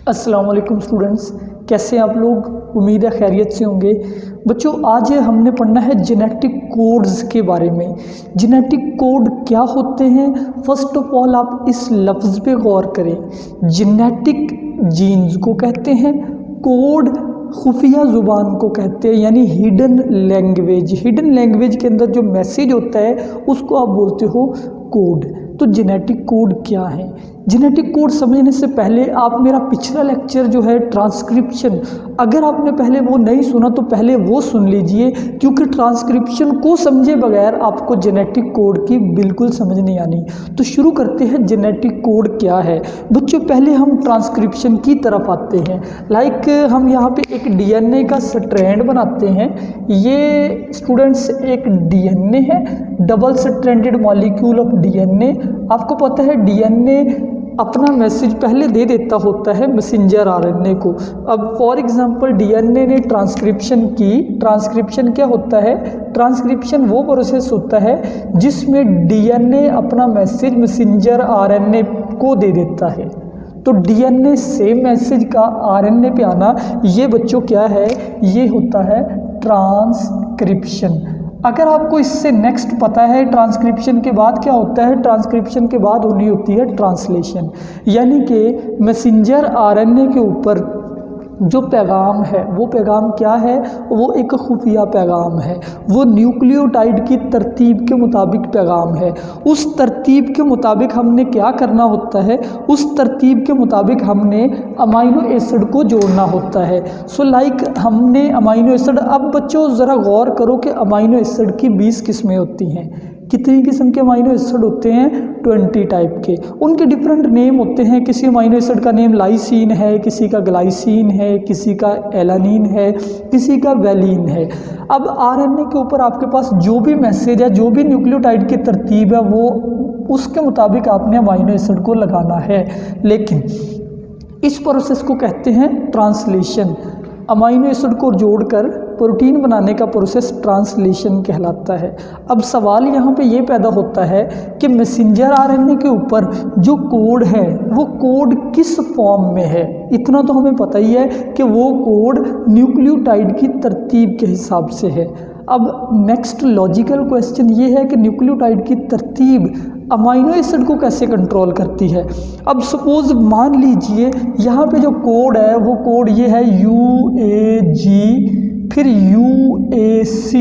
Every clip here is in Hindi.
अस्सलाम वालेकुम स्टूडेंट्स, कैसे हैं आप लोग। उम्मीद है खैरियत से होंगे। बच्चों, आज हमने पढ़ना है जेनेटिक कोड्स के बारे में। जेनेटिक कोड क्या होते हैं, फर्स्ट ऑफ ऑल आप इस लफ्ज़ पे गौर करें। जेनेटिक जीन्स को कहते हैं, कोड खुफिया ज़ुबान को कहते हैं, यानी हिडन लैंग्वेज। हिडन लैंग्वेज के अंदर जो मैसेज होता है उसको आप बोलते हो कोड। तो जेनेटिक कोड क्या है? जेनेटिक कोड समझने से पहले आप मेरा पिछला लेक्चर जो है ट्रांसक्रिप्शन, अगर आपने पहले वो नहीं सुना तो पहले वो सुन लीजिए, क्योंकि ट्रांसक्रिप्शन को समझे बगैर आपको जेनेटिक कोड की बिल्कुल समझ नहीं आनी। तो शुरू करते हैं, जेनेटिक कोड क्या है। बच्चों, पहले हम ट्रांसक्रिप्शन की तरफ आते हैं। लाइक हम यहाँ पे एक डीएनए का स्ट्रैंड बनाते हैं। ये स्टूडेंट्स एक डीएनए है, double stranded molecule of DNA. आपको पता है डीएनए अपना मैसेज पहले दे देता होता है मैसेंजर आरएनए को। अब फॉर एग्जांपल डीएनए ने ट्रांसक्रिप्शन की। ट्रांसक्रिप्शन क्या होता है? ट्रांसक्रिप्शन वो प्रोसेस होता है जिसमें डीएनए अपना मैसेज मैसेंजर आरएनए को दे देता है। तो डीएनए सेम मैसेज का आरएनए पे आना, ये बच्चों क्या है? ये होता है ट्रांसक्रिप्शन। अगर आपको इससे नेक्स्ट पता है ट्रांसक्रिप्शन के बाद क्या होता है, ट्रांसक्रिप्शन के बाद होनी होती है ट्रांसलेशन, यानी कि मैसेंजर आरएनए के ऊपर जो पैगाम है वो पैगाम क्या है? वो एक खुफिया पैगाम है। वो न्यूक्लियोटाइड की तरतीब के मुताबिक पैगाम है। उस तरतीब के मुताबिक हमने क्या करना होता है? उस तरतीब के मुताबिक हमने अमाइनो एसिड को जोड़ना होता है। सो लाइक हमने अमाइनो एसिड, अब बच्चों ज़रा गौर करो कि अमाइनो एसिड की 20 किस्में होती हैं। कितनी किस्म के अमाइनो एसिड होते हैं? 20 टाइप के। उनके डिफरेंट नेम होते हैं। किसी अमाइनो एसिड का नेम लाइसीन है, किसी का ग्लाइसीन है, किसी का एलानीन है, किसी का वैलीन है। अब आरएनए के ऊपर आपके पास जो भी मैसेज है, जो भी न्यूक्लियोटाइड की तरतीब है, वो उसके मुताबिक आपने अमाइनो एसिड को लगाना है। लेकिन इस प्रोसेस को कहते हैं ट्रांसलेशन। अमाइनो एसिड को जोड़कर प्रोटीन बनाने का प्रोसेस ट्रांसलेशन कहलाता है। अब सवाल यहाँ पे ये पैदा होता है कि मैसेंजर आरएनए के ऊपर जो कोड है वो कोड किस फॉर्म में है। इतना तो हमें पता ही है कि वो कोड न्यूक्लियोटाइड की तरतीब के हिसाब से है। अब नेक्स्ट लॉजिकल क्वेश्चन ये है कि न्यूक्लियोटाइड की तरतीब अमाइनो एसिड को कैसे कंट्रोल करती है। अब सपोज मान लीजिए यहाँ पे जो कोड है वो कोड ये है UAG, फिर UAC,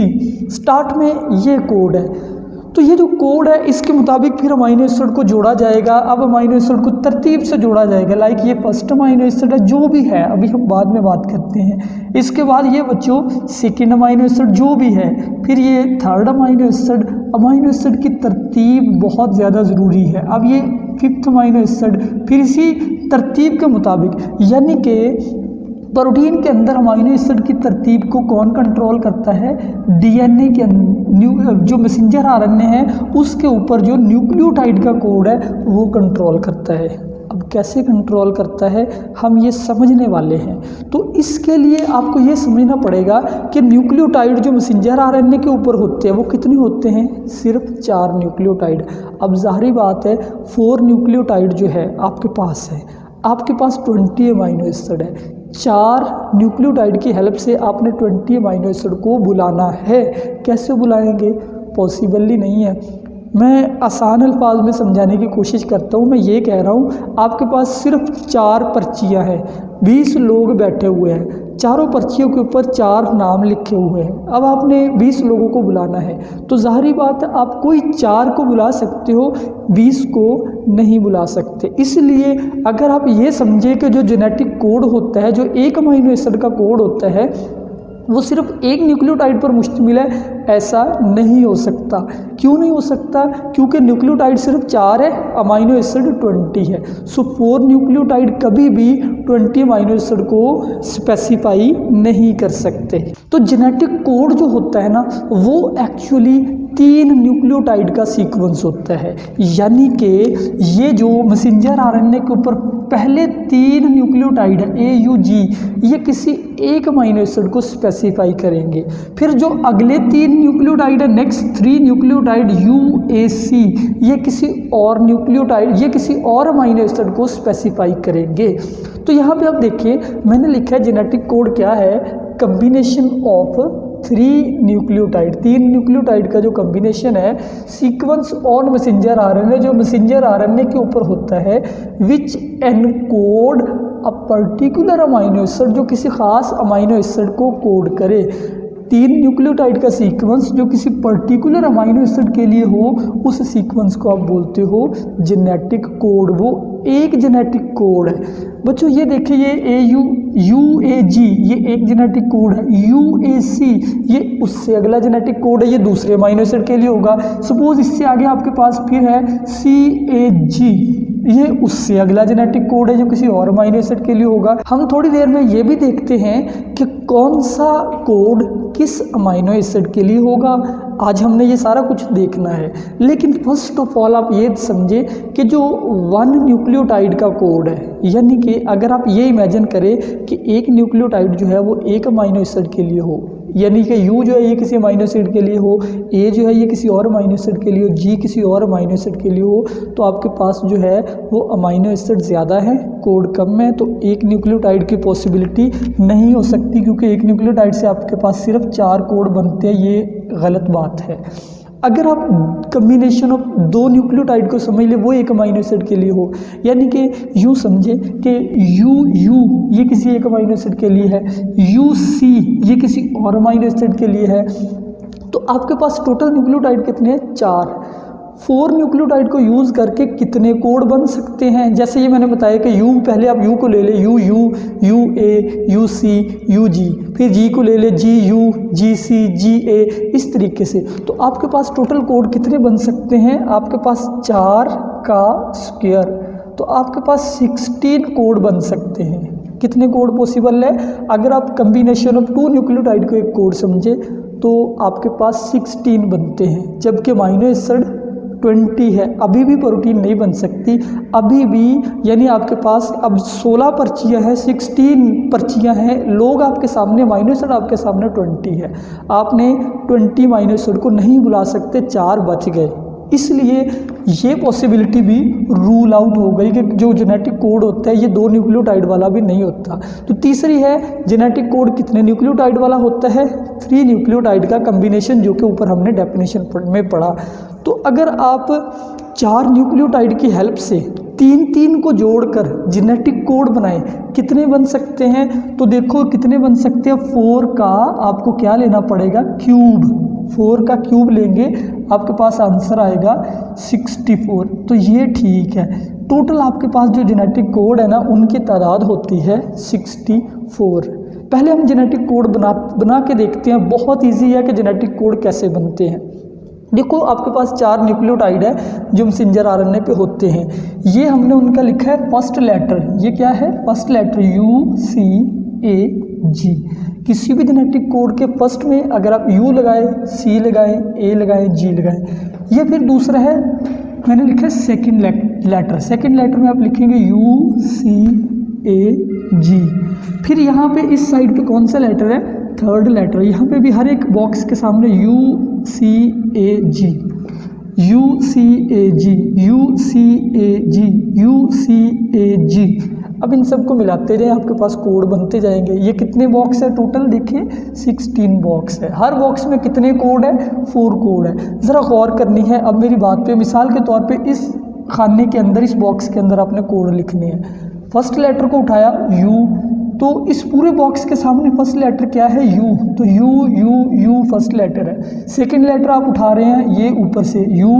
स्टार्ट में ये कोड है। तो ये जो कोड है इसके मुताबिक फिर अमाइनो एसिड को जोड़ा जाएगा। अब अमाइनो एसिड को तरतीब से जोड़ा जाएगा। लाइक ये फर्स्ट अमाइनो एसिड है, जो भी है अभी हम बाद में बात करते हैं। इसके बाद ये बच्चों सेकेंड अमाइनो एसिड जो भी है, फिर ये third amino acid. Amino acid की तरतीब बहुत ज़्यादा ज़रूरी है। अब ये फिफ्थ अमाइनो एसिड, फिर इसी तरतीब के मुताबिक, यानी कि प्रोटीन के अंदर अमाइनो एसिड की तरतीब को कौन कंट्रोल करता है? डीएनए के जो मैसेंजर आरएनए है उसके ऊपर जो न्यूक्लियोटाइड का कोड है वो कंट्रोल करता है। अब कैसे कंट्रोल करता है हम ये समझने वाले हैं। तो इसके लिए आपको ये समझना पड़ेगा कि न्यूक्लियोटाइड जो मैसेंजर आरएनए के ऊपर होते हैं वो कितने होते हैं? सिर्फ 4 न्यूक्लियोटाइड। अब जाहिर बात है 4 न्यूक्लियोटाइड जो है आपके पास है, आपके पास 20 अमाइनो एसिड है। 4 न्यूक्लियोटाइड की हेल्प से आपने 20 अमाइनो एसिड को बुलाना है। कैसे बुलाएंगे? पॉसिबली नहीं है। मैं आसान अल्फाज में समझाने की कोशिश करता हूँ। मैं ये कह रहा हूँ आपके पास सिर्फ 4 पर्चियाँ हैं, 20 लोग बैठे हुए हैं, चारों पर्चियों के ऊपर 4 नाम लिखे हुए हैं। अब आपने 20 लोगों को बुलाना है, तो ज़ाहिरी बात है आप कोई 4 को बुला सकते हो, 20 को नहीं बुला सकते। इसलिए अगर आप ये समझे कि जो जेनेटिक कोड होता है, जो एक अमाइनो एसिड का कोड होता है, वो सिर्फ एक न्यूक्लियोटाइड पर मुश्तमिल है, ऐसा नहीं हो सकता। क्यों नहीं हो सकता? क्योंकि न्यूक्लियोटाइड सिर्फ 4 है, अमाइनो एसिड 20 है। सो 4 न्यूक्लियोटाइड कभी भी 20 अमाइनो एसिड को स्पेसिफाई नहीं कर सकते। तो जेनेटिक कोड जो होता है ना, वो एक्चुअली 3 न्यूक्लियोटाइड का सीक्वेंस होता है। यानी कि ये जो मैसेंजर आरएनए के ऊपर पहले 3 न्यूक्लियोटाइड है AUG, ये किसी एक अमाइनो एसिड को स्पेसिफाई करेंगे। फिर जो अगले 3 3 न्यूक्लियोटाइड है, नेक्स्ट 3 न्यूक्लियोटाइड UAC, ये किसी और न्यूक्लियोटाइड, ये किसी और अमाइनो एसिड को स्पेसिफाई करेंगे। तो यहाँ पे आप देखिए मैंने लिखा है जेनेटिक कोड क्या है, कम्बिनेशन ऑफ 3 न्यूक्लियोटाइड, 3 न्यूक्लियोटाइड का जो कम्बिनेशन है, सीक्वेंस ऑन मैसेंजर आरएनए, जो मैसेंजर आरएनए के ऊपर होता है, which encode a particular amino acid, जो किसी खास अमाइनो एसिड को कोड करे। 3 न्यूक्लियोटाइड का सीक्वेंस जो किसी पर्टिकुलर अमाइनो एसिड के लिए हो, उस सीक्वेंस को आप बोलते हो जेनेटिक कोड, वो एक जेनेटिक कोड है। बच्चों ये देखिए, ये UAG ये एक जेनेटिक कोड है, UAC ये उससे अगला जेनेटिक कोड है, ये दूसरे अमाइनो एसिड के लिए होगा। सपोज इससे आगे आपके पास फिर है CAG, ये उससे अगला जेनेटिक कोड है जो किसी और अमाइनो एसिड के लिए होगा। हम थोड़ी देर में ये भी देखते हैं कि कौन सा कोड किस अमाइनो एसिड के लिए होगा, आज हमने ये सारा कुछ देखना है। लेकिन फर्स्ट ऑफ ऑल आप ये समझे कि जो 1 न्यूक्लियोटाइड का कोड है, यानी कि अगर आप ये इमेजिन करें कि एक न्यूक्लियोटाइड जो है वो एक अमाइनो एसिड के लिए हो, यानी कि U जो है ये किसी अमाइनो एसिड के लिए हो, A जो है ये किसी और अमाइनो एसिड के लिए हो, G किसी और अमाइनो एसिड के लिए हो, तो आपके पास जो है वो अमाइनो एसिड ज़्यादा है, कोड कम है, तो एक न्यूक्लियोटाइड की पॉसिबिलिटी नहीं हो सकती, क्योंकि एक न्यूक्लियोटाइड से आपके पास सिर्फ 4 कोड बनते हैं, ये गलत बात है। अगर आप कम्बिनेशन ऑफ 2 न्यूक्लियोटाइड को समझ ले, वो एक अमाइनो एसिड के लिए हो, यानी कि यूँ समझे कि U ये किसी एक अमाइनो एसिड के लिए है, UC ये किसी और अमाइनो एसिड के लिए है, तो आपके पास टोटल न्यूक्लियोटाइड कितने हैं, 4। 4 न्यूक्लियोटाइड को यूज़ करके कितने कोड बन सकते हैं, जैसे ये मैंने बताया कि U, पहले आप U को ले ले, UU, UA, UC, UG, फिर G को ले ले, GU, GC, GA, इस तरीके से। तो आपके पास टोटल कोड कितने बन सकते हैं, आपके पास 4 का स्क्वायर, तो आपके पास 16 कोड बन सकते हैं। कितने कोड पॉसिबल है, अगर आप कम्बिनेशन ऑफ 2 न्यूक्लियोटाइड को एक कोड समझे तो आपके पास 16 बनते हैं, जबकि अमाइनो एसिड 20 है, अभी भी प्रोटीन नहीं बन सकती, अभी भी, यानी आपके पास अब 16 पर्चियाँ हैं, 16 पर्चियाँ हैं, लोग आपके सामने, अमाइनो एसिड आपके सामने 20 है, आपने 20 अमाइनो एसिड को नहीं बुला सकते, 4 बच गए, इसलिए ये पॉसिबिलिटी भी रूल आउट हो गई कि जो जेनेटिक कोड होता है ये 2 न्यूक्लियोटाइड वाला भी नहीं होता। तो तीसरी है, जेनेटिक कोड कितने न्यूक्लियोटाइड वाला होता है, 3 न्यूक्लियोटाइड का कम्बिनेशन, जो कि ऊपर हमने डेफिनेशन में पढ़ा। तो अगर आप 4 न्यूक्लियोटाइड की हेल्प से 3 को जोड़कर जेनेटिक कोड बनाएं, कितने बन सकते हैं, तो देखो कितने बन सकते हैं, 4 का आपको क्या लेना पड़ेगा, क्यूब, 4 का क्यूब लेंगे, आपके पास आंसर आएगा 64। तो ये ठीक है, टोटल आपके पास जो जेनेटिक कोड है ना, उनकी तादाद होती है 64। पहले हम जेनेटिक कोड बना के देखते हैं, बहुत ईजी है कि जेनेटिक कोड कैसे बनते हैं। देखो आपके पास 4 न्यूक्लियोटाइड है जो मैसेंजर आरएनए पे होते हैं, ये हमने उनका लिखा है फर्स्ट लेटर, ये क्या है, फर्स्ट लेटर UCAG। किसी भी जेनेटिक कोड के फर्स्ट में अगर आप U लगाए, C लगाएं, A लगाएं, G लगाएं, ये फिर दूसरा है, मैंने लिखा है सेकंड लेटर, सेकंड लेटर में आप लिखेंगे UCAG। फिर यहाँ पे इस साइड पे कौन सा लेटर है, थर्ड लेटर, यहाँ पे भी हर एक बॉक्स के सामने UCAG, UCAG, UCAG, UCAG। अब इन सबको मिलाते जाएं, आपके पास कोड बनते जाएंगे। ये कितने बॉक्स है टोटल, देखिए 16 बॉक्स है, हर बॉक्स में कितने कोड है, 4 कोड है। ज़रा गौर करनी है अब मेरी बात पे, मिसाल के तौर पे इस खाने के अंदर, इस बॉक्स के अंदर आपने कोड लिखने हैं। फर्स्ट लेटर को उठाया U, तो इस पूरे बॉक्स के सामने फर्स्ट लेटर क्या है, U, तो U फर्स्ट लेटर है। सेकंड लेटर आप उठा रहे हैं, ये ऊपर से U।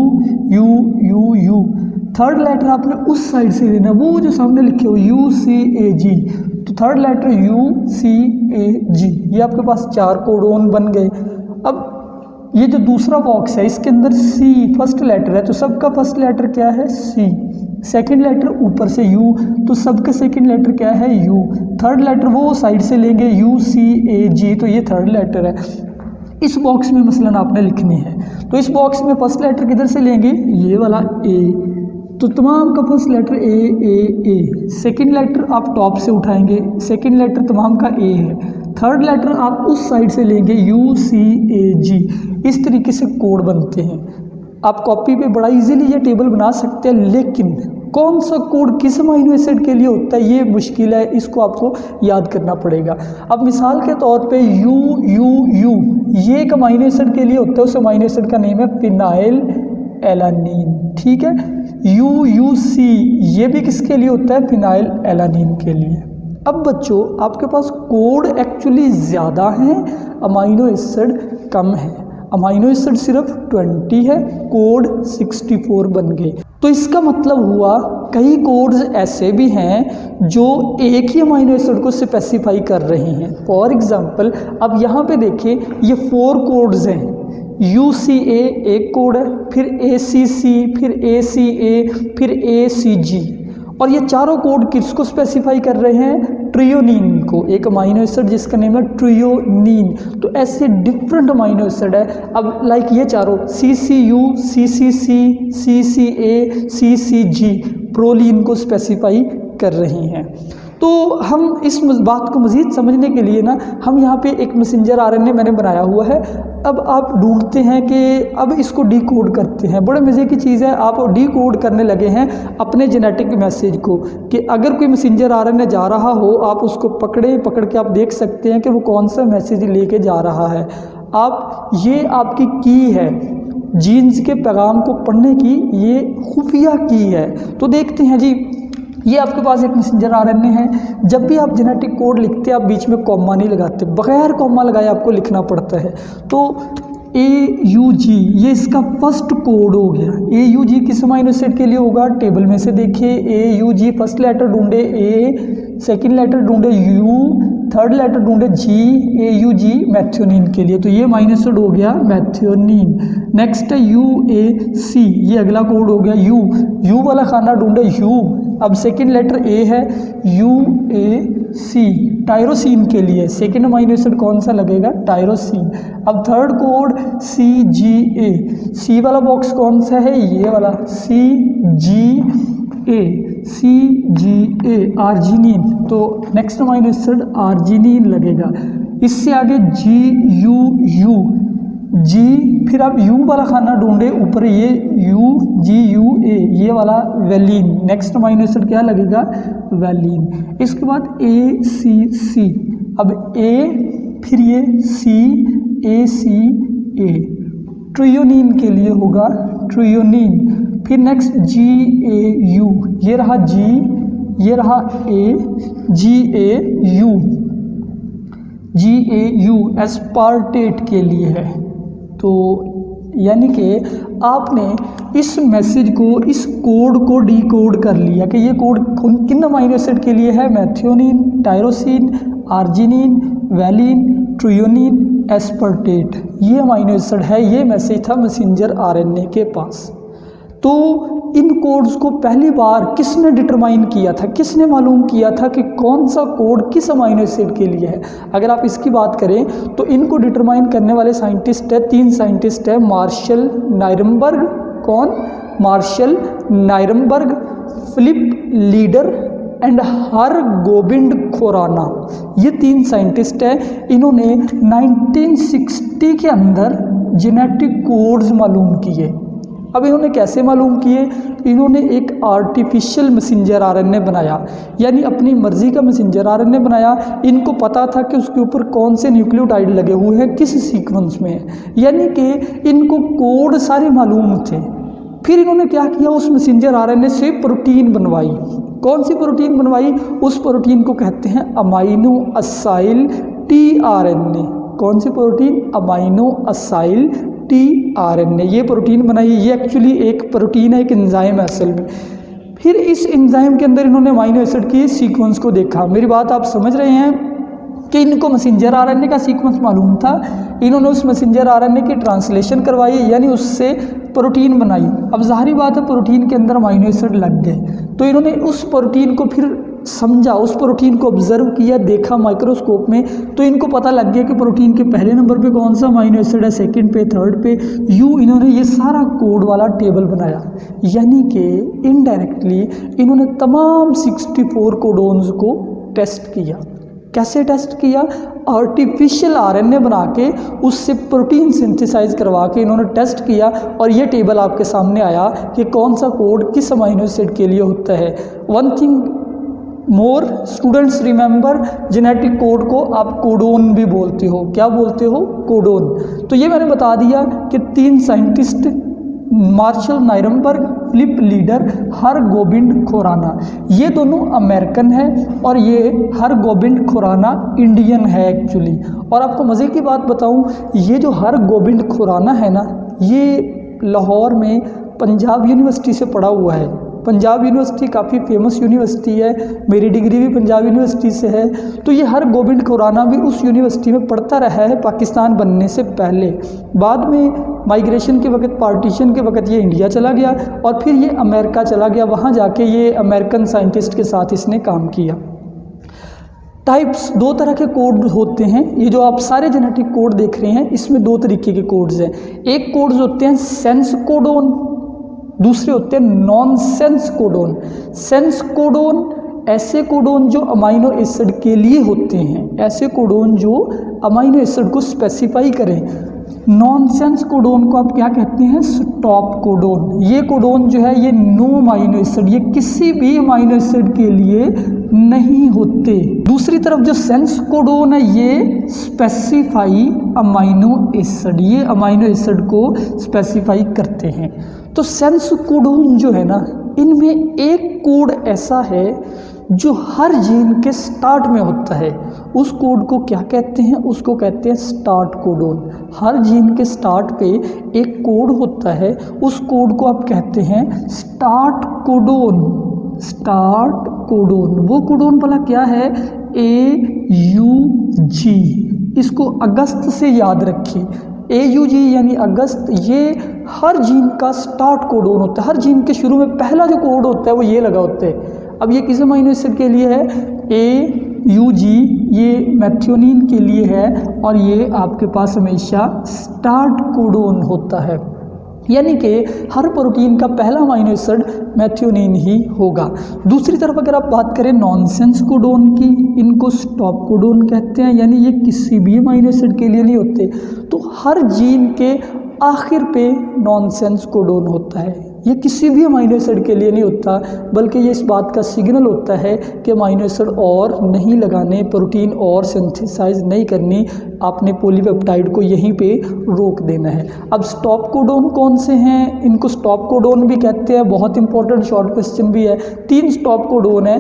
थर्ड लेटर आपने उस साइड से लेना, वो जो सामने लिखे हो UCAG, तो थर्ड लेटर UCAG। ये आपके पास 4 कोडोन बन गए। अब ये जो दूसरा बॉक्स है इसके अंदर C फर्स्ट लेटर है, तो सबका फर्स्ट लेटर क्या है, C। सेकंड लेटर ऊपर से U, तो सबका सेकंड लेटर क्या है, U। थर्ड लेटर वो साइड से लेंगे UCAG, तो ये थर्ड लेटर है। इस बॉक्स में मसलन आपने लिखनी है, तो इस बॉक्स में फर्स्ट लेटर किधर से लेंगे, ये वाला A, तो तमाम का first letter A। Second letter आप टॉप से उठाएंगे, सेकंड लेटर तमाम का A है। थर्ड लेटर आप उस साइड से लेंगे UCAG। इस तरीके से कोड बनते हैं। आप कॉपी पे बड़ा इजीली ये टेबल बना सकते हैं, लेकिन कौन सा कोड किस अमीनो एसिड के लिए होता है ये मुश्किल है, इसको आपको याद करना पड़ेगा। अब मिसाल के तौर पे UUU ये एक अमीनो एसिड के लिए होता है, उस अमीनो एसिड का नेम है फिनाइल एलानीन। ठीक है, UUC ये भी किसके लिए होता है, फिनाइल एलानीन के लिए। अब बच्चों आपके पास कोड एक्चुअली ज़्यादा हैं, अमीनो एसिड कम है। अमीनो एसिड सिर्फ 20 है, कोड 64 बन गए। तो इसका मतलब हुआ कई कोड्स ऐसे भी हैं जो एक ही अमीनो एसिड को स्पेसिफाई कर रहे हैं। फॉर एग्जांपल अब यहाँ पे देखिए ये 4 कोड्स हैं। UCA एक कोड है, फिर ACC, फिर ACA, फिर ACG, और ये चारों कोड किसको स्पेसिफाई कर रहे हैं, ट्रियोनिन को, एक अमीनो एसिड जिसका नेम है ट्रियोनिन। तो ऐसे डिफरेंट अमीनो एसिड है। अब लाइक ये चारों CCU, CCC, CCA, CCG proline को स्पेसिफाई कर रही हैं। तो हम इस बात को मज़ीद समझने के लिए ना हम यहाँ पे एक मैसेंजर RNA मैंने बनाया हुआ है। अब आप ढूंढते हैं कि अब इसको डिकोड करते हैं। बड़े मज़े की चीज़ है, आप डिकोड करने लगे हैं अपने जेनेटिक मैसेज को, कि अगर कोई मैसेंजर RNA जा रहा हो आप उसको पकड़ के आप देख सकते हैं कि वो कौन सा मैसेज लेके जा रहा है। आप ये आपकी की है जीन्स के पैगाम को पढ़ने की, ये खुफिया की है। तो देखते हैं जी, ये आपके पास एक मैसेंजर RNA है। जब भी आप जेनेटिक कोड लिखते हैं आप बीच में कॉमा नहीं लगाते, बगैर कॉमा लगाए आपको लिखना पड़ता है। तो AUG ये इसका फर्स्ट कोड हो गया। AUG किस अमीनो एसिड के लिए होगा, टेबल में से देखिए AUG फर्स्ट लेटर ढूंढे A, सेकेंड लेटर ढूंढे U, थर्ड लेटर ढूंढे G, AUG मैथियोनिन के लिए। तो ये अमीनो एसिड हो गया मैथियोनिन। नेक्स्ट है UAC, ये अगला कोड हो गया U वाला खाना ढूंढे U। अब सेकेंड लेटर A है UAC टायरोसिन के लिए। सेकेंड अमीनो एसिड कौन सा लगेगा, टायरोसिन। अब थर्ड कोड CGA, C वाला बॉक्स कौन सा है, ये वाला CGA आर्जिनिन। तो नेक्स्ट अमीनो एसिड आर्जिनिन लगेगा। इससे आगे GUU G, फिर आप U वाला खाना ढूंढे ऊपर, ये GUA ये वाला वैलिन। नेक्स्ट अमीनो एसिड क्या लगेगा, वैलिन। इसके बाद ACC, अब A फिर ये ACA ट्रियोनिन के लिए होगा ट्रियोनिन। फिर नेक्स्ट GAU, ये रहा G, ये रहा A, GAU एस्पार्टेट के लिए है। तो यानी कि आपने इस मैसेज को, इस कोड को डिकोड कर लिया कि ये कोड किन अमीनो एसिड के लिए है, methionine, tyrosine, arginine, valine, threonine, aspartate, ये अमीनो एसिड है। ये मैसेज था मैसेंजर RNA के पास। तो इन कोड्स को पहली बार किसने डिटरमाइन किया था, किसने मालूम किया था कि कौन सा कोड किस अमीनो एसिड के लिए है। अगर आप इसकी बात करें तो इनको डिटरमाइन करने वाले साइंटिस्ट है, 3 साइंटिस्ट है। मार्शल नायरनबर्ग, कौन, Marshall Nirenberg, Philip Leder and Hargobind Khorana, ये 3 साइंटिस्ट हैं। इन्होंने 1960 के अंदर जेनेटिक कोड्स मालूम किए। अब इन्होंने कैसे मालूम किए, इन्होंने एक आर्टिफिशियल मैसेंजर RNA बनाया, यानी अपनी मर्जी का मैसेंजर RNA बनाया। इनको पता था कि उसके ऊपर कौन से न्यूक्लियोटाइड लगे हुए हैं, किस सीक्वेंस में है, यानी कि इनको कोड सारे मालूम थे। फिर इन्होंने क्या किया, उस मैसेंजर RNA से प्रोटीन बनवाई। कौन सी प्रोटीन बनवाई, उस प्रोटीन को कहते हैं अमाइनो असाइल tRNA। कौन सी प्रोटीन, अमाइनो असाइल tRNA, ये प्रोटीन बनाई। ये एक्चुअली एक प्रोटीन है, एक एंजाइम है असल में। फिर इस एंजाइम के अंदर इन्होंने अमीनो एसिड की सीक्वेंस को देखा। मेरी बात आप समझ रहे हैं कि इनको मैसेंजर RNA का सीक्वेंस मालूम था। इन्होंने उस मैसेंजर RNA की ट्रांसलेशन करवाई, यानी उससे प्रोटीन बनाई। अब ज़ाहिर बात है प्रोटीन के अंदर अमीनो एसिड लग गए, तो इन्होंने उस प्रोटीन को फिर समझा, उस प्रोटीन को ऑब्जर्व किया, देखा माइक्रोस्कोप में, तो इनको पता लग गया कि प्रोटीन के पहले नंबर पे कौन सा अमीनो एसिड है, सेकंड पे, थर्ड पे, यू। इन्होंने ये सारा कोड वाला टेबल बनाया, यानी कि इनडायरेक्टली इन्होंने तमाम 64 कोडोन्स को टेस्ट किया। कैसे टेस्ट किया? आर्टिफिशियल आरएनए बना के उससे प्रोटीन सिंथेसाइज करवा के इन्होंने टेस्ट किया और ये टेबल आपके सामने आया कि कौन सा कोड किस अमाइनो एसिड के लिए होता है। One thing more students remember, genetic code को आप कोडोन भी बोलते हो। क्या बोलते हो? कोडोन। तो ये मैंने बता दिया कि 3 scientist, Marshall Nirenberg, Philip Leder, Hargobind Khorana, ये दोनों अमेरिकन हैं और ये हरगोबिंद खुराना इंडियन है एक्चुअली। और आपको मज़े की बात बताऊं, ये जो हरगोबिंद खुराना है ना, ये लाहौर में पंजाब यूनिवर्सिटी से पढ़ा हुआ है। पंजाब यूनिवर्सिटी काफ़ी फेमस यूनिवर्सिटी है, मेरी डिग्री भी पंजाब यूनिवर्सिटी से है। तो ये हरगोबिंद खुराना भी उस यूनिवर्सिटी में पढ़ता रहा है पाकिस्तान बनने से पहले। बाद में माइग्रेशन के वक्त, पार्टीशन के वक्त ये इंडिया चला गया और फिर ये अमेरिका चला गया। वहाँ जाके ये अमेरिकन साइंटिस्ट के साथ इसने काम किया। टाइप्स, 2 तरह के कोड होते हैं। ये जो आप सारे जेनेटिक कोड देख रहे हैं, इसमें 2 तरीके के कोड्स हैं। एक कोड्स होते हैं सेंस कोडोन, दूसरे होते हैं नॉनसेंस कोडोन। सेंस कोडोन ऐसे कोडोन जो अमाइनो एसिड के लिए होते हैं, ऐसे कोडोन जो अमाइनो एसिड को स्पेसिफाई करें। नॉनसेंस कोडोन को आप क्या कहते हैं? Stop codon. ये कोडोन जो है ये नो अमाइनो एसिड, ये किसी भी अमाइनो एसिड के लिए नहीं होते। दूसरी तरफ जो सेंस कोडोन है ये स्पेसिफाई अमाइनो एसिड, ये अमाइनो एसिड को स्पेसिफाई करते हैं। तो सेंस कोडोन जो है ना, इनमें एक कोड ऐसा है जो हर जीन के स्टार्ट में होता है। उस कोड को क्या कहते हैं? उसको कहते हैं स्टार्ट कोडोन। हर जीन के स्टार्ट पे एक कोड होता है, उस कोड को आप कहते हैं स्टार्ट कोडोन। स्टार्ट कोडोन, वो कोडोन भला क्या है? AUG। इसको अगस्त से याद रखिए। AUG यानी अगस्त, ये हर जीन का स्टार्ट कोडोन होता है। हर जीन के शुरू में पहला जो कोड होता है वो ये लगा होता है। अब ये किस अमाइनो एसिड के लिए है? AUG, ये मेथियोनिन के लिए है और ये आपके पास हमेशा स्टार्ट कोडोन होता है। यानी कि हर प्रोटीन का पहला अमाइनो एसिड मेथियोनिन ही होगा। दूसरी तरफ अगर आप बात करें नॉनसेंस कोडोन की, इनको स्टॉप कोडोन कहते हैं, यानी ये किसी भी अमाइनो एसिड के लिए नहीं होते। तो हर जीन के आखिर पे नॉनसेंस कोडोन होता है। ये किसी भी अमाइनो एसिड के लिए नहीं होता, बल्कि ये इस बात का सिग्नल होता है कि अमाइनो एसिड और नहीं लगाने, प्रोटीन और सिंथेसाइज नहीं करनी, आपने पॉलीपेप्टाइड को यहीं पे रोक देना है। अब स्टॉप कोडोन कौन से हैं? इनको स्टॉप कोडोन भी कहते हैं। बहुत इंपॉर्टेंट शॉर्ट क्वेश्चन भी है। 3 स्टॉप कोडोन है।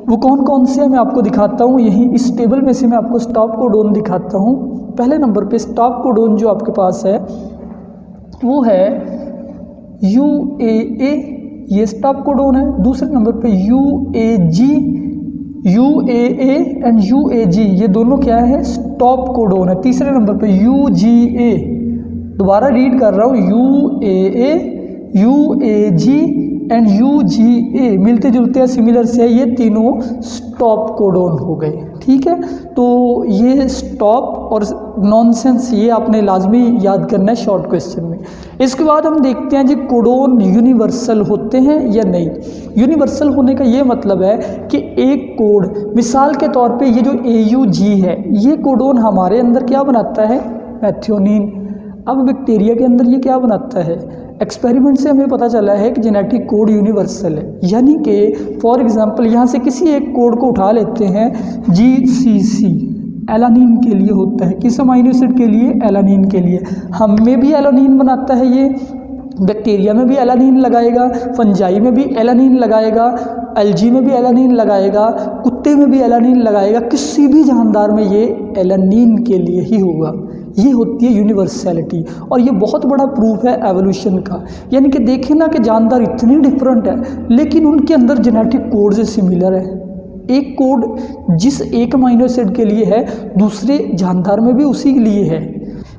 वो कौन कौन से हैं मैं आपको दिखाता हूँ। यहीं इस टेबल में से मैं आपको स्टॉप कोडोन दिखाता हूँ। पहले नंबर पे स्टॉप कोडोन जो आपके पास है वो है UAA, ये स्टॉप कोडोन है। दूसरे नंबर पे UAG, UAA एंड UAG, ये दोनों क्या है? स्टॉप कोडोन है। तीसरे नंबर पे UGA, दोबारा रीड कर रहा हूँ, UAA, UAG एंड UGA, मिलते जुलते हैं, सिमिलर से है, ये तीनों स्टॉप कोडोन हो गए। ठीक है, तो ये स्टॉप और नॉनसेंस ये आपने लाजमी याद करना है शॉर्ट क्वेश्चन में। इसके बाद हम देखते हैं जी कोडोन यूनिवर्सल होते हैं या नहीं। यूनिवर्सल होने का ये मतलब है कि एक कोड, मिसाल के तौर पे ये जो AUG है, ये कोडोन हमारे अंदर क्या बनाता है? मेथियोनिन। अब बैक्टीरिया के अंदर ये क्या बनाता है? एक्सपेरिमेंट से हमें पता चला है कि जेनेटिक कोड यूनिवर्सल है। यानी कि फॉर एग्जांपल यहाँ से किसी एक कोड को उठा लेते हैं, GCC एलानिन के लिए होता है। किस अमाइनो एसिड के लिए? एलानिन के लिए। हम में भी एलानिन बनाता है ये, बैक्टीरिया में भी एलानिन लगाएगा, फंजाई में भी एलानिन लगाएगा, एल्गी में भी एलानिन लगाएगा, कुत्ते में भी एलानिन लगाएगा, किसी भी जानदार में ये एलानिन के लिए ही होगा। ये होती है यूनिवर्सैलिटी और ये बहुत बड़ा प्रूफ है एवोल्यूशन का। यानी कि देखें ना कि जानदार इतने डिफरेंट है लेकिन उनके अंदर जेनेटिक कोड से सिमिलर है। एक कोड जिस एक अमाइनो एसिड के लिए है दूसरे जानदार में भी उसी के लिए है।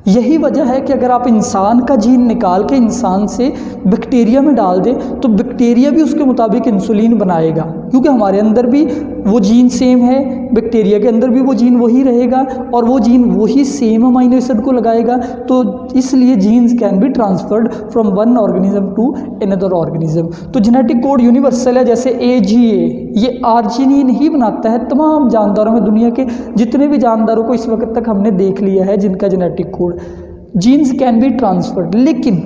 यही वजह है कि अगर आप इंसान का जीन निकाल के इंसान से बैक्टीरिया में डाल दें तो बैक्टीरिया भी उसके मुताबिक इंसुलिन बनाएगा, क्योंकि हमारे अंदर भी वो जीन सेम है, बैक्टीरिया के अंदर भी वो जीन वही रहेगा और वो जीन वही सेम अमीनो एसिड को लगाएगा। तो इसलिए genes can be transferred from one organism to another organism. तो जेनेटिक कोड यूनिवर्सल है, जैसे AGA ये आर्जिनिन ही बनाता है तमाम जानदारों में। दुनिया के जितने भी जानदारों को इस वक्त तक हमने देख लिया है जिनका genetic code, genes can be transferred. लेकिन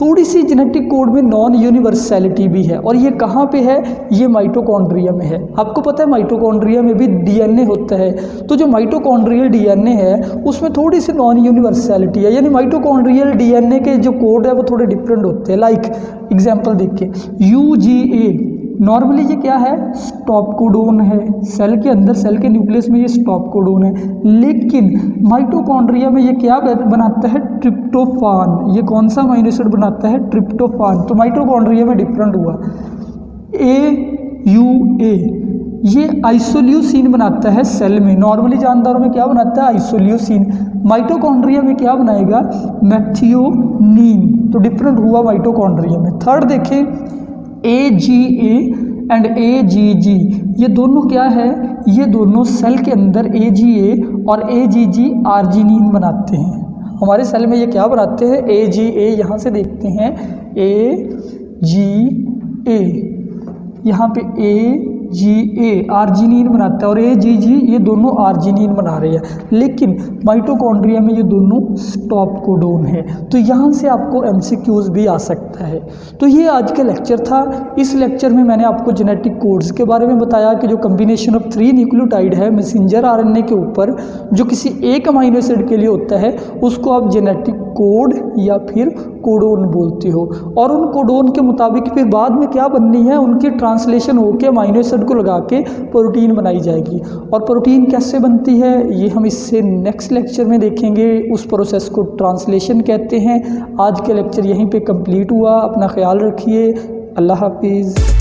थोड़ी सी जेनेटिक कोड में नॉन यूनिवर्सैलिटी भी है, और ये कहाँ पे है? ये माइटोकॉन्ड्रिया में है। आपको पता है माइटोकॉन्ड्रिया में भी DNA होता है, तो जो माइटोकॉन्ड्रियल DNA है उसमें थोड़ी सी नॉन यूनिवर्सैलिटी है, यानी माइटोकॉन्ड्रियल DNA के जो कोड है वो थोड़े डिफरेंट होते हैं। लाइक एग्जाम्पल देखिए, UGA नॉर्मली ये क्या है? स्टॉप कोडोन है, सेल के अंदर सेल के न्यूक्लियस में ये स्टॉप कोडोन है। लेकिन माइटोकॉन्ड्रिया में ये क्या बनाता है? ट्रिप्टोफान। ये कौन सा अमीनो एसिड बनाता है? ट्रिप्टोफान। तो माइटोकॉन्ड्रिया में डिफरेंट हुआ। AUA ये आइसोल्यूसिन बनाता है सेल में। नॉर्मली जानदारों में क्या बनाता है? आइसोल्यूसिन। माइटोकॉन्ड्रिया में क्या बनाएगा? मैथियोनीन। तो डिफरेंट हुआ माइटोकॉन्ड्रिया में। थर्ड देखें, AGA एंड AGG ये दोनों क्या है? ये दोनों सेल के अंदर AGA और AGG आर्जिनिन बनाते हैं। हमारे सेल में ये क्या बनाते हैं? AGA। यहाँ से देखते हैं AGA, यहाँ पे AGA आर्जिनिन बनाता है और AGG ये दोनों आर्जिनिन बना रहे हैं। लेकिन माइटोकॉन्ड्रिया में ये दोनों स्टॉप कोडोन है। तो यहाँ से आपको MCQs भी आ सकता है। तो ये आज का लेक्चर था। इस लेक्चर में मैंने आपको जेनेटिक कोड्स के बारे में बताया कि जो कम्बिनेशन ऑफ 3 न्यूक्लियोटाइड है मैसेंजर RNA के ऊपर, जो किसी एक अमीनो एसिड के लिए होता है, उसको आप जेनेटिक कोड या फिर कोडोन बोलते हो। और उन कोडोन के मुताबिक फिर बाद में क्या बननी है? उनकी ट्रांसलेशन होकर अमीनो एसिड को लगा के प्रोटीन बनाई जाएगी। और प्रोटीन कैसे बनती है ये हम इससे नेक्स्ट लेक्चर में देखेंगे। उस प्रोसेस को ट्रांसलेशन कहते हैं। आज के लेक्चर यहीं पे कंप्लीट हुआ। अपना ख्याल रखिए। अल्लाह हाफिज़।